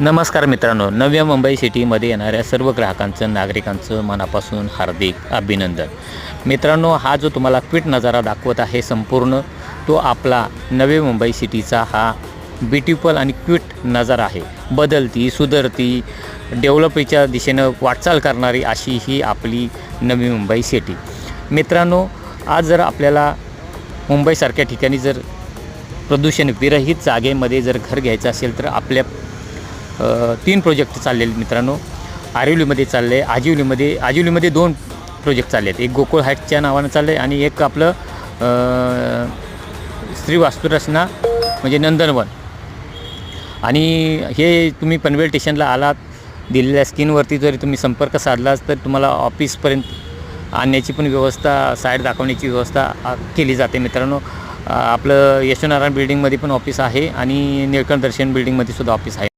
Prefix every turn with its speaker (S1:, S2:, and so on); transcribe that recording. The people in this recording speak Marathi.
S1: नमस्कार मित्रांनो, नव्या मुंबई सिटीमध्ये येणाऱ्या सर्व ग्राहकांचं नागरिकांचं मनापासून हार्दिक अभिनंदन. मित्रांनो, हा जो तुम्हाला क्विट नजारा दाखवत आहे संपूर्ण तो आपला नवी मुंबई सिटीचा हा ब्युटिफुल आणि क्विट नजारा आहे. बदलती, सुधारती, डेव्हलपच्या दिशेनं वाटचाल करणारी अशी ही आपली नवी मुंबई सिटी. मित्रांनो, आज जर आपल्याला मुंबईसारख्या ठिकाणी जर प्रदूषण विरहित जागेमध्ये जर घर घ्यायचं असेल तर आपल्या 3 प्रोजेक्ट चाललेले मित्रांनो. आरिवलीमध्ये चालले, आजिवलीमध्ये 2 प्रोजेक्ट चालले आहेत. एक गोकुळ हाईटच्या नावानं चाललं आहे आणि एक आपलं श्री वास्तुरचना म्हणजे नंदनवन. आणि हे तुम्ही पनवेल स्टेशनला आलात, दिलेल्या स्क्रीनवरती जरी तुम्ही संपर्क साधलात तर तुम्हाला ऑफिसपर्यंत आणण्याची पण व्यवस्था, साईड दाखवण्याची व्यवस्था केली जाते मित्रांनो. आपलं यशवनारायण बिल्डिंगमध्ये पण ऑफिस आहे आणि निळकंठ दर्शन बिल्डिंगमध्ये सुद्धा ऑफिस आहे.